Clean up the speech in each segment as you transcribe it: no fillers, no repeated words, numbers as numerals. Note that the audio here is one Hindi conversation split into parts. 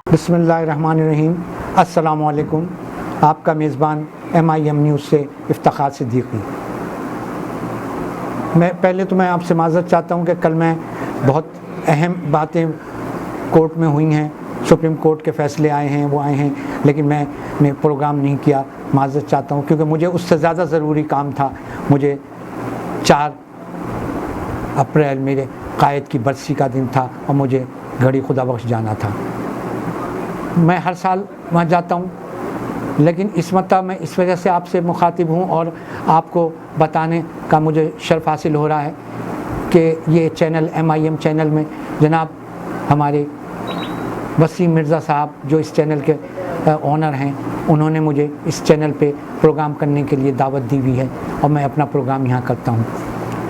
बिस्मिल्लाहिर्रहमानिर्रहीम। अस्सलामुअलैकुम। आपका मेज़बान MIM न्यूज़ से इफ्तिखार सिद्दीकी। मैं आपसे माज़रत चाहता हूँ कि कल मैं बहुत अहम बातें कोर्ट में हुई हैं, सुप्रीम कोर्ट के फ़ैसले आए हैं, लेकिन मैंने प्रोग्राम नहीं किया। माज़रत चाहता हूँ क्योंकि मुझे उससे ज़्यादा ज़रूरी काम था। मुझे 4 अप्रैल मेरे कायद की बरसी का दिन था और मुझे घड़ी खुदा बख्श जाना था। मैं हर साल वहाँ जाता हूँ, लेकिन इस मरतबा मैं इस वजह से आपसे मुखातिब हूँ और आपको बताने का मुझे शर्फ हासिल हो रहा है कि ये चैनल MIM चैनल में जनाब हमारे वसीम मिर्ज़ा साहब जो इस चैनल के ओनर हैं, उन्होंने मुझे इस चैनल पे प्रोग्राम करने के लिए दावत दी हुई है और मैं अपना प्रोग्राम यहाँ करता हूँ।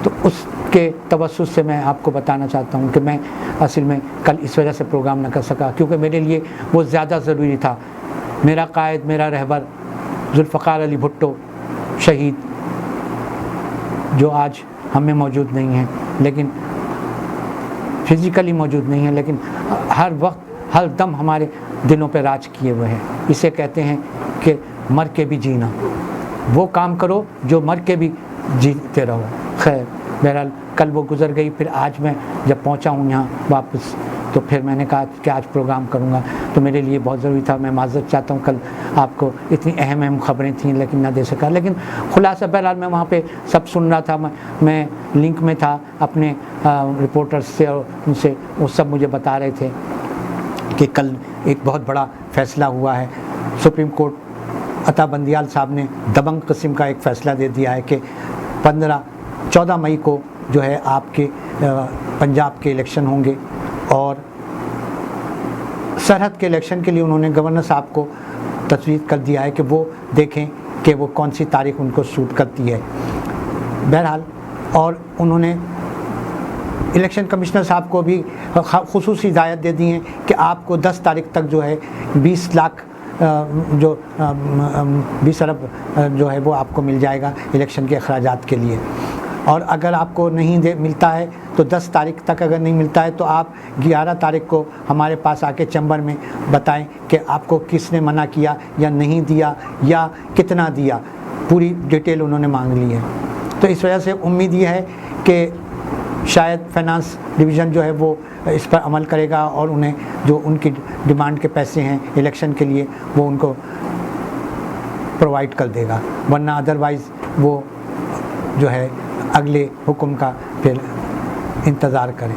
तो उसके तवस्सुस से मैं आपको बताना चाहता हूँ कि मैं असल में कल इस वजह से प्रोग्राम न कर सका क्योंकि मेरे लिए वो ज़्यादा ज़रूरी था। मेरा कायद, मेरा रहबर जुल्फ़कार अली भुट्टो शहीद, जो आज हम में मौजूद नहीं हैं, लेकिन फिज़िकली मौजूद नहीं है, लेकिन हर वक्त हर दम हमारे दिलों पे राज किए हुए हैं। इसे कहते हैं कि मर के भी जीना। वो काम करो जो मर के भी जीते रहो। खैर, बहरहाल कल वो गुज़र गई। फिर आज मैं जब पहुंचा हूं यहाँ वापस, तो फिर मैंने कहा कि आज प्रोग्राम करूँगा, तो मेरे लिए बहुत ज़रूरी था। मैं माज़रत चाहता हूँ, कल आपको इतनी अहम खबरें थीं लेकिन ना दे सका। लेकिन खुलासा बहरहाल मैं वहाँ पे सब सुन रहा था। मैं लिंक में था अपने रिपोर्टर्स से और उनसे वो सब मुझे बता रहे थे कि कल एक बहुत बड़ा फ़ैसला हुआ है। सुप्रीम कोर्ट अता बंदियाल साहब ने दबंग किस्म का एक फ़ैसला दे दिया है कि 14 मई को जो है आपके पंजाब के इलेक्शन होंगे और सरहद के इलेक्शन के लिए उन्होंने गवर्नर साहब को तजवीज़ कर दिया है कि वो देखें कि वो कौन सी तारीख उनको सूट करती है। बहरहाल, और उन्होंने इलेक्शन कमिश्नर साहब को भी खुसूसी हिदायत दे दी है कि आपको 10 तारीख तक जो है 20 लाख 20 अरब जो है वो आपको मिल जाएगा इलेक्शन के अखराजात के लिए। और अगर आपको नहीं मिलता है तो 10 तारीख तक अगर नहीं मिलता है तो आप 11 तारीख को हमारे पास आके चैम्बर में बताएं कि आपको किसने मना किया या नहीं दिया या कितना दिया। पूरी डिटेल उन्होंने मांग ली है। तो इस वजह से उम्मीद ये है कि शायद फाइनेंस डिवीज़न जो है वो इस पर अमल करेगा और उन्हें जो उनकी डिमांड के पैसे हैं इलेक्शन के लिए वो उनको प्रोवाइड कर देगा, वरना अदरवाइज़ वो जो है अगले हुक्म का फिर इंतज़ार करें।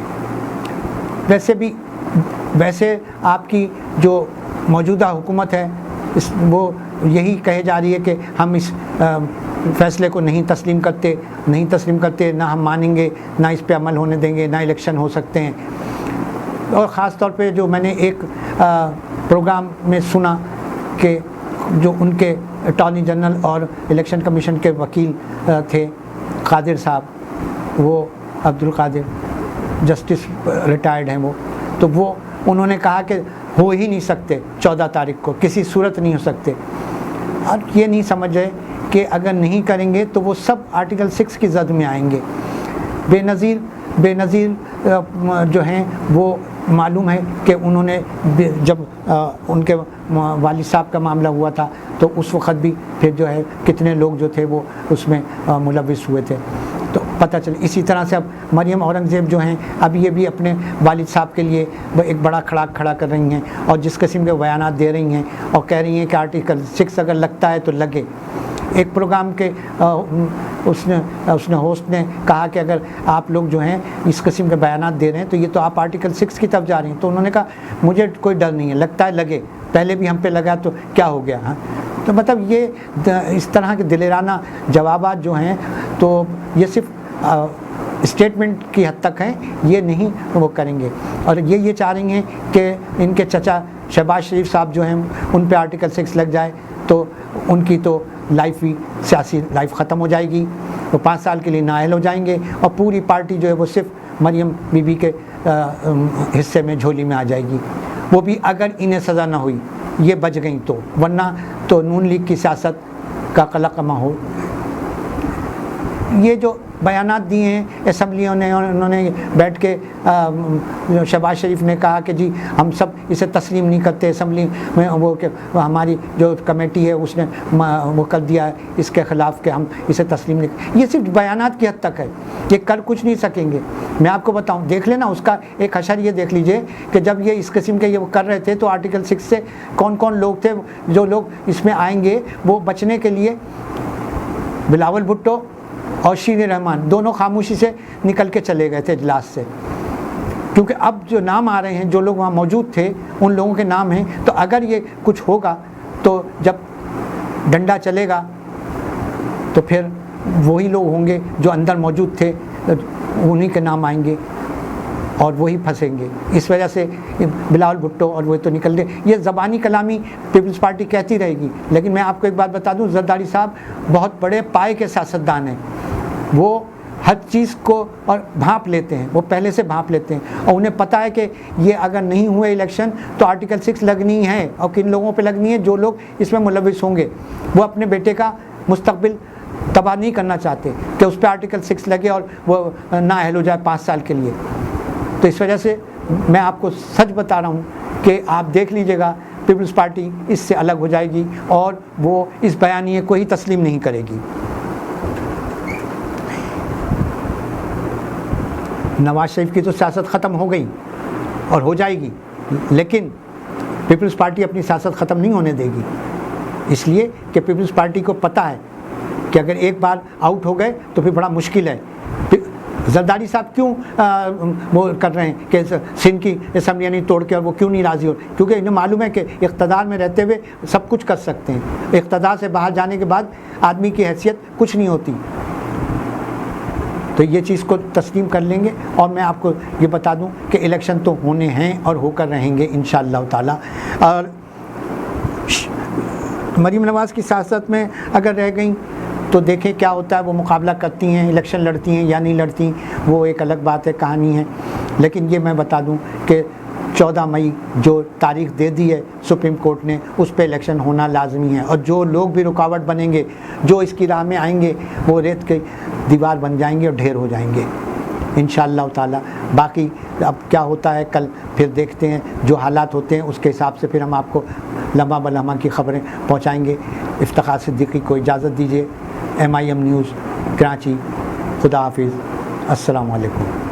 वैसे आपकी जो मौजूदा हुकूमत है वो यही कहे जा रही है कि हम इस फ़ैसले को नहीं तस्लीम करते, ना हम मानेंगे, ना इस पे अमल होने देंगे, ना इलेक्शन हो सकते हैं। और ख़ास तौर पे जो मैंने एक प्रोग्राम में सुना कि जो उनके अटॉर्नी जनरल और इलेक्शन कमीशन के वकील थे कादिर साहब, वो अब्दुल कादिर जस्टिस रिटायर्ड हैं वो, तो वो उन्होंने कहा कि हो ही नहीं सकते 14 तारीख को, किसी सूरत नहीं हो सकते। और ये नहीं समझ रहे कि अगर नहीं करेंगे तो वो सब आर्टिकल 6 की जद में आएंगे। बेनज़ीर जो हैं वो मालूम है कि उन्होंने जब उनके वालिद साहब का मामला हुआ था तो उस वक़्त भी फिर जो है कितने लोग जो थे वो उसमें मुलविस हुए थे, तो पता चले। इसी तरह से अब मरियम औरंगज़ेब जो हैं, अब ये भी अपने वालिद साहब के लिए एक बड़ा खड़ा कर रही हैं और जिस किस्म के बयानात दे रही हैं और कह रही हैं कि आर्टिकल 6 अगर लगता है तो लगे। एक प्रोग्राम के उसने होस्ट ने कहा कि अगर आप लोग जो हैं इस किस्म के बयानात दे रहे हैं तो ये तो आप आर्टिकल 6 की तरफ जा रही हैं। तो उन्होंने कहा मुझे कोई डर नहीं है, लगता है लगे, पहले भी हम पे लगा तो क्या हो गया। हाँ, तो मतलब ये इस तरह के दिलेराना जवाबात जो हैं तो ये सिर्फ स्टेटमेंट की हद तक हैं, ये नहीं वो करेंगे। और ये चाह रही हैं कि इनके चचा शहबाज शरीफ साहब जो हैं उन पे आर्टिकल 6 लग जाए तो उनकी तो सियासी लाइफ ख़त्म हो जाएगी, वो 5 साल के लिए नाअहल हो जाएंगे और पूरी पार्टी जो है वो सिर्फ मरियम बीबी के हिस्से में, झोली में आ जाएगी। वो भी अगर इन्हें सज़ा ना हुई, ये बच गई तो, वरना तो नून लीग की सियासत का कलकमा हो। ये जो बयानात दिए हैं असम्बलियों ने, उन्होंने बैठ के शहबाज शरीफ ने कहा कि जी हम सब इसे तस्लीम नहीं करते, असम्बली में वो हमारी जो कमेटी है उसने वो कर दिया है इसके ख़िलाफ़ कि हम इसे तस्लीम नहीं। ये सिर्फ बयानात की हद तक है, ये कर कुछ नहीं सकेंगे। मैं आपको बताऊं, देख लेना उसका एक हशर ये देख लीजिए कि जब ये इस किस्म के ये कर रहे थे तो आर्टिकल 6 से कौन कौन लोग थे जो लोग इसमें आएंगे। वो बचने के लिए बिलावल भुट्टो और शीर रहमान दोनों खामोशी से निकल के चले गए थे इजलास से, क्योंकि अब जो नाम आ रहे हैं, जो लोग वहाँ मौजूद थे उन लोगों के नाम हैं। तो अगर ये कुछ होगा तो जब डंडा चलेगा तो फिर वही लोग होंगे जो अंदर मौजूद थे, उन्हीं के नाम आएंगे और वही फंसेंगे। इस वजह से बिलावल भुट्टो और वो तो निकल गए। ये ज़बानी कलामी पीपल्स पार्टी कहती रहेगी, लेकिन मैं आपको एक बात बता दूं, जरदारी साहब बहुत बड़े पाए के सियासतदान हैं। वो हर चीज़ को और भांप लेते हैं, वो पहले से भांप लेते हैं और उन्हें पता है कि ये अगर नहीं हुए इलेक्शन तो आर्टिकल 6 लगनी है और किन लोगों पे लगनी है, जो लोग इसमें मुलविस होंगे। वो अपने बेटे का मुस्तकबिल तबाह नहीं करना चाहते कि उस पर आर्टिकल 6 लगे और वो नाअहल हो जाए 5 साल के लिए। तो इस वजह से मैं आपको सच बता रहा हूँ कि आप देख लीजिएगा, पीपल्स पार्टी इससे अलग हो जाएगी और वो इस बयानिए को ही तस्लीम नहीं करेगी। नवाज शरीफ की तो सियासत ख़त्म हो गई और हो जाएगी, लेकिन पीपल्स पार्टी अपनी सियासत ख़त्म नहीं होने देगी, इसलिए कि पीपल्स पार्टी को पता है कि अगर एक बार आउट हो गए तो फिर बड़ा मुश्किल है। जरदारी साहब क्यों वो कर रहे हैं कि सिंध की असम्बली नहीं तोड़ के, और वो क्यों नहीं राज़ी हो? क्योंकि इन्हें मालूम है कि इक़्तिदार में रहते हुए सब कुछ कर सकते हैं, इक़्तिदार से बाहर जाने के बाद आदमी की हैसियत कुछ नहीं होती। तो ये चीज़ को तस्लीम कर लेंगे। और मैं आपको ये बता दूं कि इलेक्शन तो होने हैं और होकर रहेंगे इंशाअल्लाह ताला। और मरीम नवाज़ की सियासत में अगर रह गई तो देखें क्या होता है, वो मुकाबला करती हैं, इलेक्शन लड़ती हैं या नहीं लड़ती, वो एक अलग बात है, कहानी है। लेकिन ये मैं बता दूं कि 14 मई जो तारीख दे दी है सुप्रीम कोर्ट ने, उस पर इलेक्शन होना लाजमी है। और जो लोग भी रुकावट बनेंगे, जो इसकी राह में आएंगे, वो रेत की दीवार बन जाएंगे और ढेर हो जाएंगे इंशाअल्लाह ताला। बाकी अब क्या होता है कल फिर देखते हैं, जो हालात होते हैं उसके हिसाब से फिर हम आपको लम्हा बलम्हा की ख़बरें पहुँचाएँगे। इफ्तिखार सिद्दीकी को इजाज़त दीजिए। MIM news Karachi. खुदा हाफिज़। अस्सलामु अलैकुम।